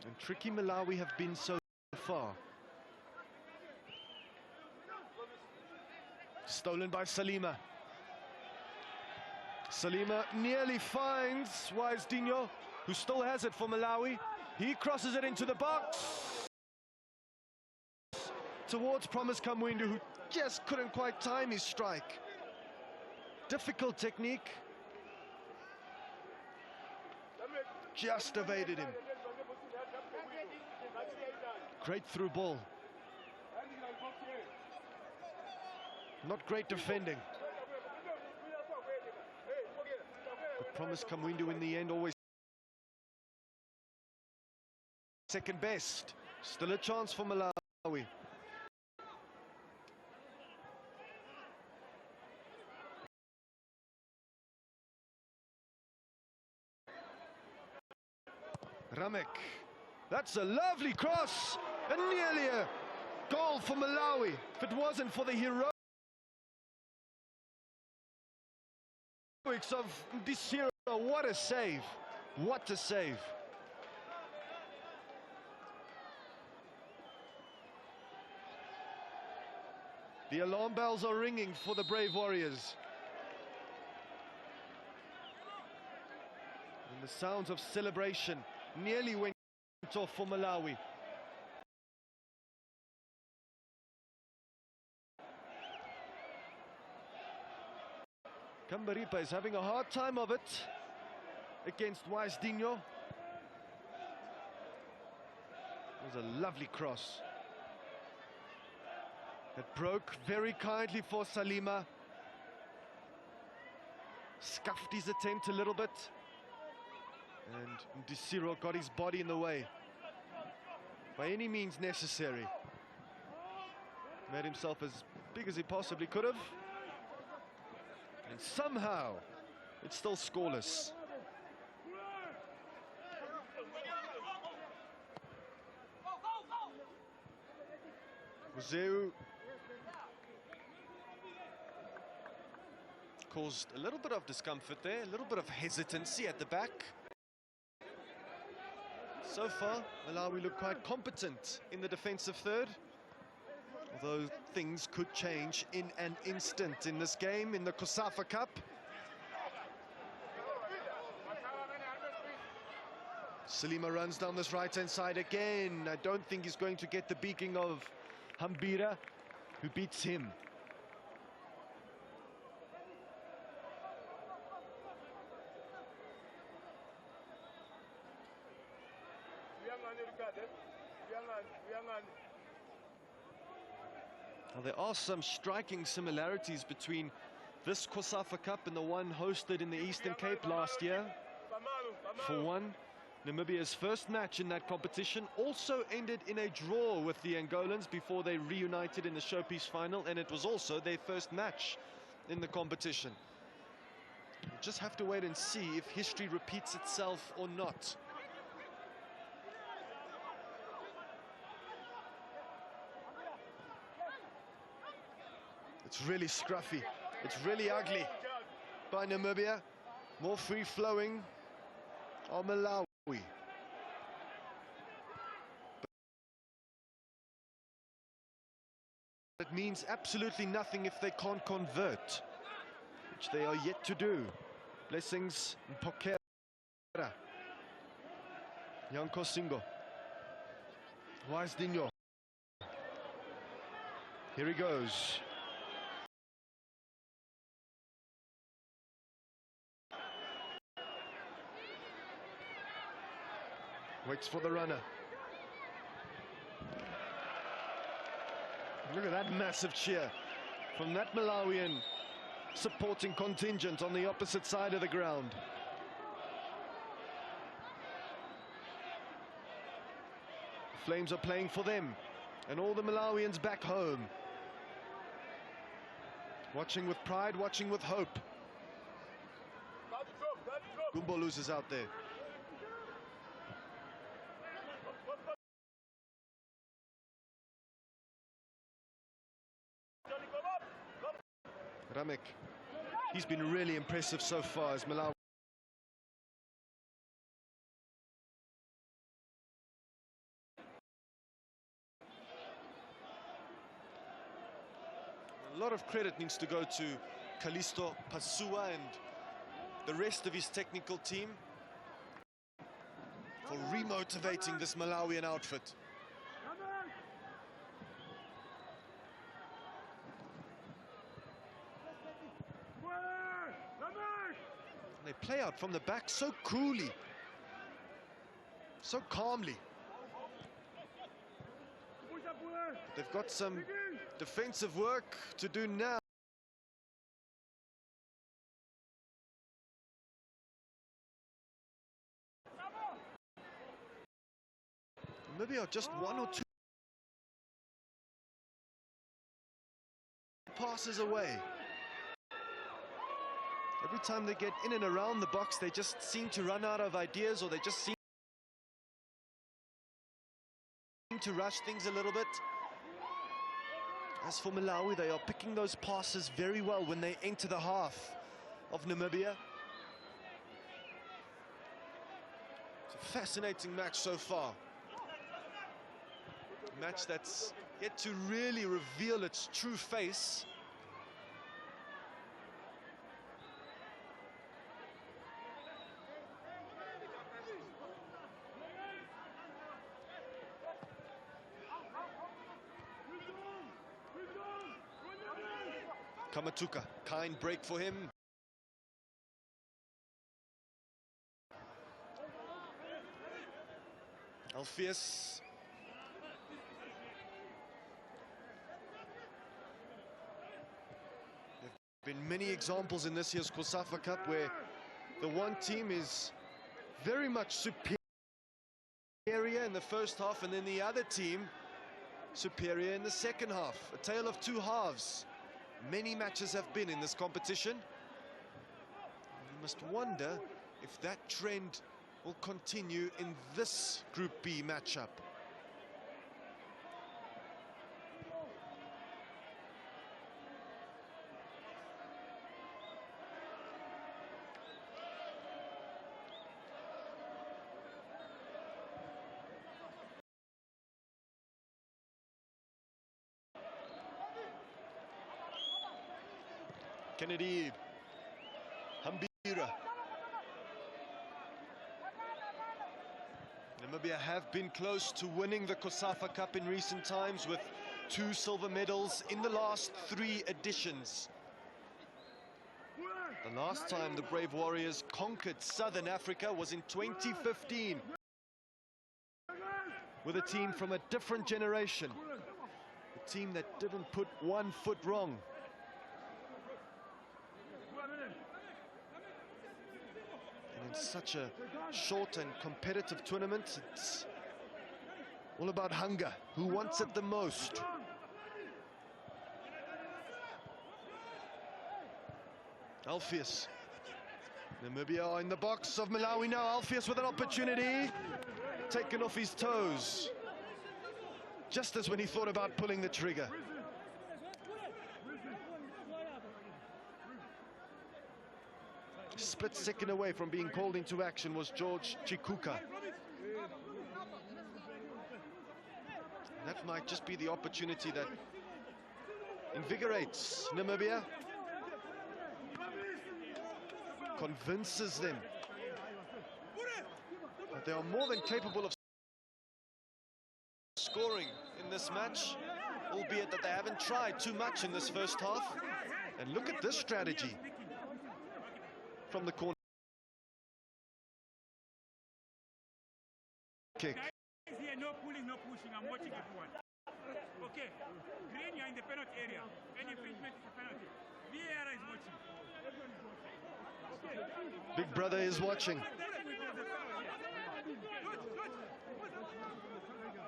And tricky Malawi have been so far. Stolen by Salima. Salima nearly finds Wisdinho, who still has it for Malawi. He crosses it into the box towards Promise Kamwindu, who just couldn't quite time his strike. Difficult technique. Just evaded him. Great through ball. Not great defending. But Promise Kamwindu in the end always second best. Still a chance for Malawi. Ramek. That's a lovely cross, and nearly a goal for Malawi. If it wasn't for the heroics of this hero, what a save. What a save. The alarm bells are ringing for the brave warriors. And the sounds of celebration nearly went off for Malawi. Kambaripa is having a hard time of it against Wisdinho. It was a lovely cross. It broke very kindly for Salima. Scuffed his attempt a little bit. And Ndisiro got his body in the way. By any means necessary. Made himself as big as he possibly could have. And somehow, it's still scoreless. Muzeu caused a little bit of discomfort there, a little bit of hesitancy at the back. So far, Malawi look quite competent in the defensive third, although things could change in an instant in this game, in the Cosafa Cup. Salima runs down this right-hand side again. I don't think he's going to get the beaking of Hambira, who beats him. Well, there are some striking similarities between this Cosafa Cup and the one hosted in the Eastern Cape last year. For one, Namibia's first match in that competition also ended in a draw with the Angolans before they reunited in the showpiece final, and it was also their first match in the competition. We'll just have to wait and see if history repeats itself or not. It's really scruffy. It's really ugly by Namibia. More free-flowing on Malawi. But it means absolutely nothing if they can't convert, which they are yet to do. Blessings Mpokera. Yanko Singo. Wisdinho. Here he goes. Waits for the runner. Look at that massive cheer from that Malawian supporting contingent on the opposite side of the ground. The Flames are playing for them and all the Malawians back home. Watching with pride, watching with hope. Gumbolu's is out there. Ramek, he's been really impressive so far as Malawi lot of credit needs to go to Kalisto Pasua and the rest of his technical team for remotivating this Malawian outfit. And they play out from the back so coolly, so calmly. They've got some defensive work to do now. Namibia are just one or two passes away. Every time they get in and around the box, they just seem to run out of ideas, or they just seem to rush things a little bit. As for Malawi, they are picking those passes very well when they enter the half of Namibia. It's a fascinating match so far. A match that's yet to really reveal its true face. Kamatuka, kind break for him. Alpheus. There have been many examples in this year's Cosafa Cup where the one team is very much superior in the first half, and then the other team superior in the second half. A tale of two halves. Many matches have been in this competition. You must wonder if that trend will continue in this Group B matchup. Kennedy, Hambira. Namibia have been close to winning the Cosafa Cup in recent times with 2 silver medals in the last 3 editions. The last time the Brave Warriors conquered Southern Africa was in 2015 with a team from a different generation, a team that didn't put one foot wrong. In such a short and competitive tournament, it's all about hunger. Who wants it the most? Alpheus. Namibia are in the box of Malawi now. Alpheus with an opportunity. Taken off his toes. Just as when he thought about pulling the trigger. Split second away from being called into action was George Chikuka. That might just be the opportunity that invigorates Namibia, convinces them that they are more than capable of scoring in this match, albeit that they haven't tried too much in this first half. And look at this strategy from the corner kick. Here, no pulling, no pushing. I'm watching everyone. Okay, Green, you're in the penalty area. Any infringement is a penalty. VAR is watching. Big brother is watching.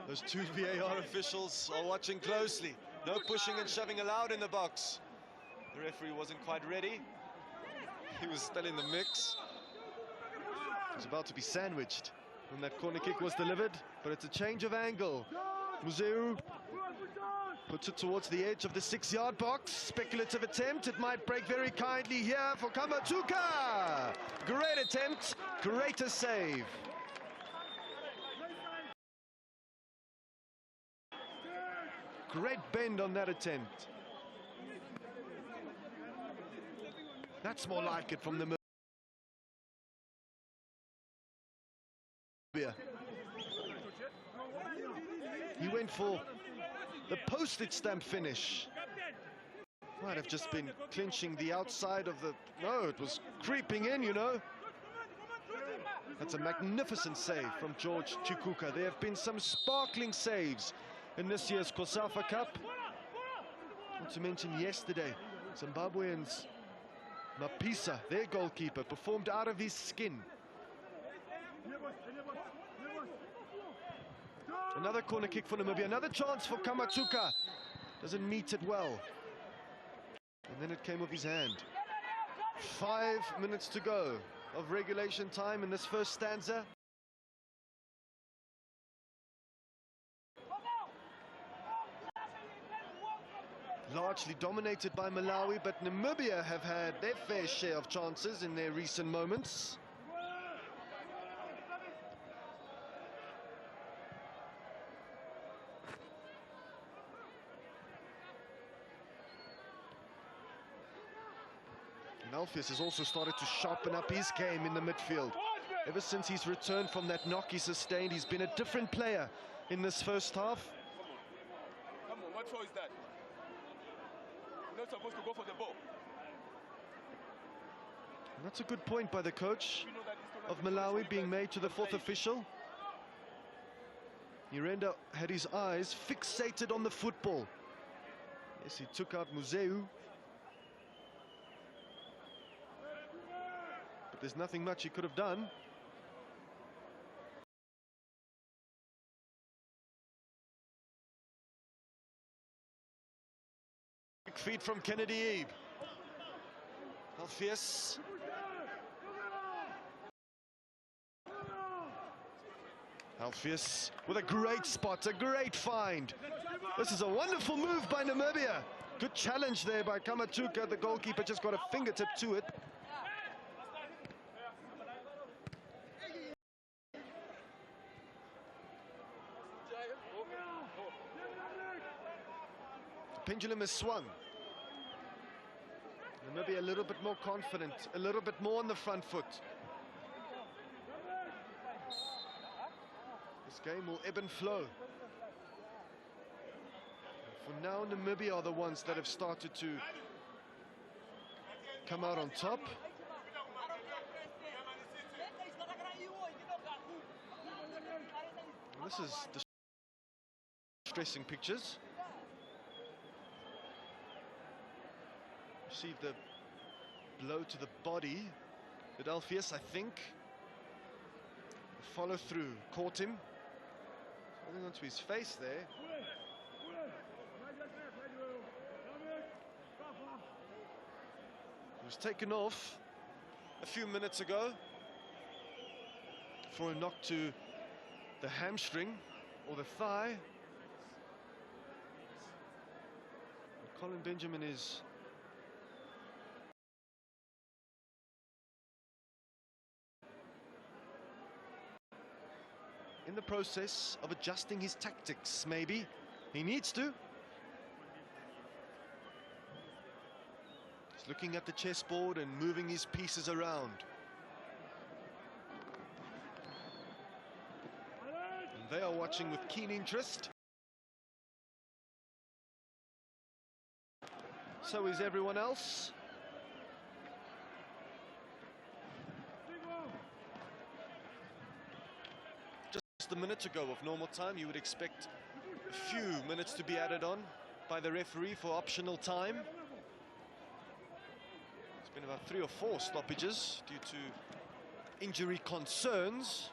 Those 2 VAR officials are watching closely. No pushing and shoving allowed in the box. The referee wasn't quite ready. He was still in the mix. He was about to be sandwiched when that corner kick was delivered, but it's a change of angle. Muzeru puts it towards the edge of the 6-yard box. Speculative attempt. It might break very kindly here for Kamatuka. Great attempt, greater save. Great bend on that attempt. That's more like it from Namibia. He went for the postage stamp finish. Might have just been clinching the outside of the... No, it was creeping in, you know. That's a magnificent save from George Chikuka. There have been some sparkling saves in this year's Cosafa Cup. Not to mention yesterday, Zimbabweans Mapisa, their goalkeeper, performed out of his skin. Another corner kick for Namibia, another chance for Kamatuka. Doesn't meet it well. And then it came off his hand. 5 minutes to go of regulation time in this first stanza. Largely dominated by Malawi, but Namibia have had their fair share of chances in their recent moments. Alpheus has also started to sharpen up his game in the midfield. Ever since he's returned from that knock he sustained, he's been a different player in this first half. Come on, what throw is that? You're not supposed to go for the ball. And that's a good point by the coach of Malawi, being made to the fourth official. Nyirenda had his eyes fixated on the football. Yes, he took out Museu. There's nothing much he could have done. Quick feed from Kennedy Ebe. Alpheus. Alpheus with a great spot, a great find. This is a wonderful move by Namibia. Good challenge there by Kamatuka. The goalkeeper just got a fingertip to it. Pendulum has swung. Namibia a little bit more confident, a little bit more on the front foot. This game will ebb and flow. For now, Namibia are the ones that have started to come out on top. And this is distressing pictures. Received the blow to the body. But Alpheus, I think, the follow through caught him. Holding onto his face there. He was taken off a few minutes ago for a knock to the hamstring or the thigh. And Colin Benjamin is in the process of adjusting his tactics, maybe. He needs to. He's looking at the chessboard and moving his pieces around. And they are watching with keen interest. So is everyone else. A minute ago of normal time, you would expect a few minutes to be added on by the referee for optional time. It's been about 3 or 4 stoppages due to injury concerns.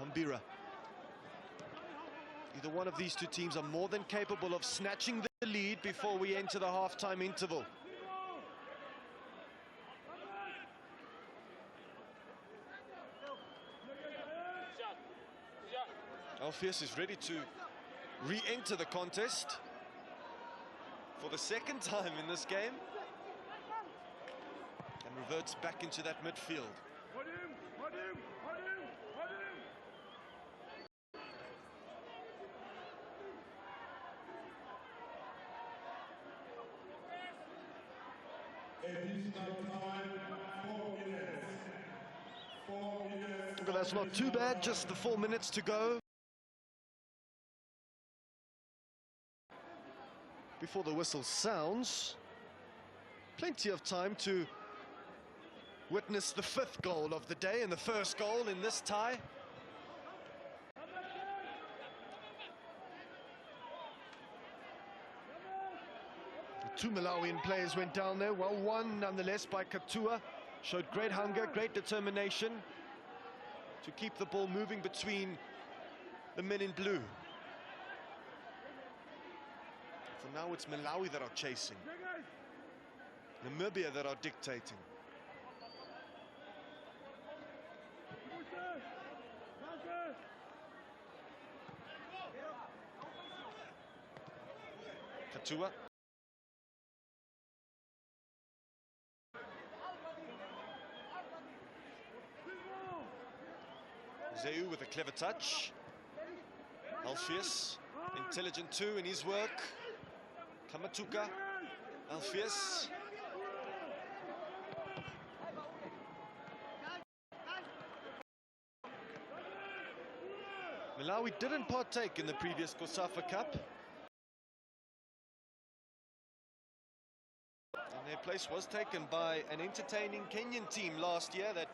Hambira. Either one of these two teams are more than capable of snatching the lead before we enter the half-time interval. Alpheus is ready to re-enter the contest for the second time in this game and reverts back into that midfield. But that's not too bad, just the 4 minutes to go before the whistle sounds. Plenty of time to witness the 5th goal of the day and the first goal in this tie. The 2 Malawian players went down there, well won nonetheless by Katua. Showed great hunger, great determination to keep the ball moving between the men in blue. For now it's Malawi that are chasing, Namibia that are dictating. Katua. Zeu with a clever touch. Alpheus, intelligent too in his work. Kamatuka, Alpheus. Malawi didn't partake in the previous Cosafa Cup. And their place was taken by an entertaining Kenyan team last year that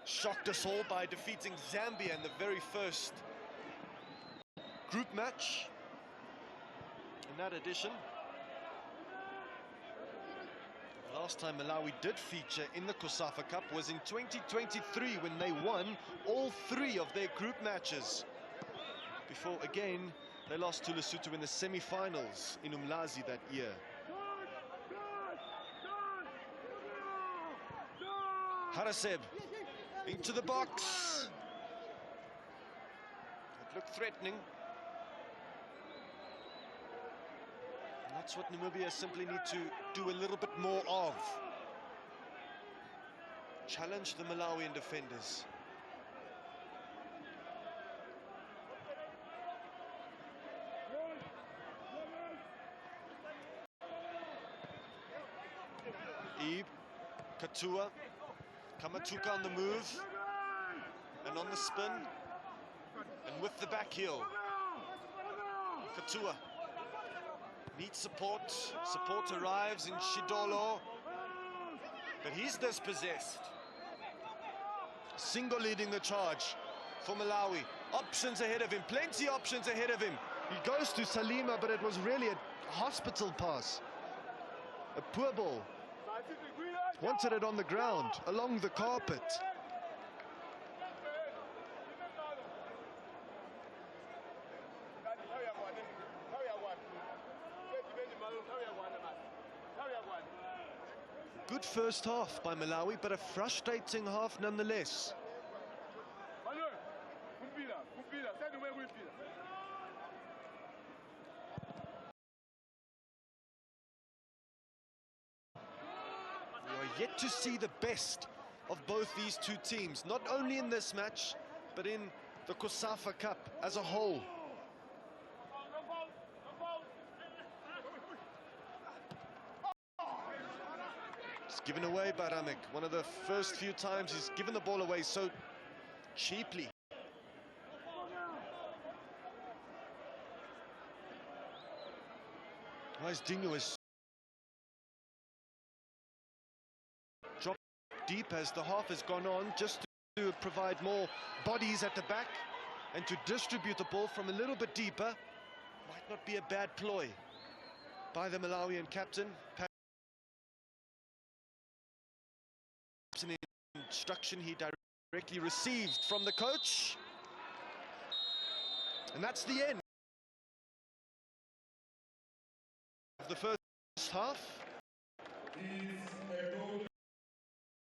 shocked us all by defeating Zambia in the very first group match in that edition. The last time Malawi did feature in the Cosafa Cup was in 2023 when they won all 3 of their group matches. Before, again, they lost to Lesotho in the semi-finals in Umlazi that year. Haraseb into the box. It looked threatening. And that's what Namibia simply need to do a little bit more of. Challenge the Malawian defenders. Ebe, Katua, Kamatuka on the move, and on the spin, and with the back heel. Katua needs support. Support arrives in Shidolo, but he's dispossessed. Singo leading the charge for Malawi. Options ahead of him, plenty options ahead of him. He goes to Salima, but it was really a hospital pass. A poor ball. Wanted it on the ground, along the carpet. Good first half by Malawi, but a frustrating half nonetheless. Yet to see the best of both these two teams, not only in this match, but in the Cosafa Cup as a whole. It's given away by Ramek. One of the first few times he's given the ball away so cheaply. Nice Dingo is dropped deep as the half has gone on, just to provide more bodies at the back and to distribute the ball from a little bit deeper. Might not be a bad ploy by the Malawian captain. Perhaps an instruction he directly received from the coach. And that's the end of the first half.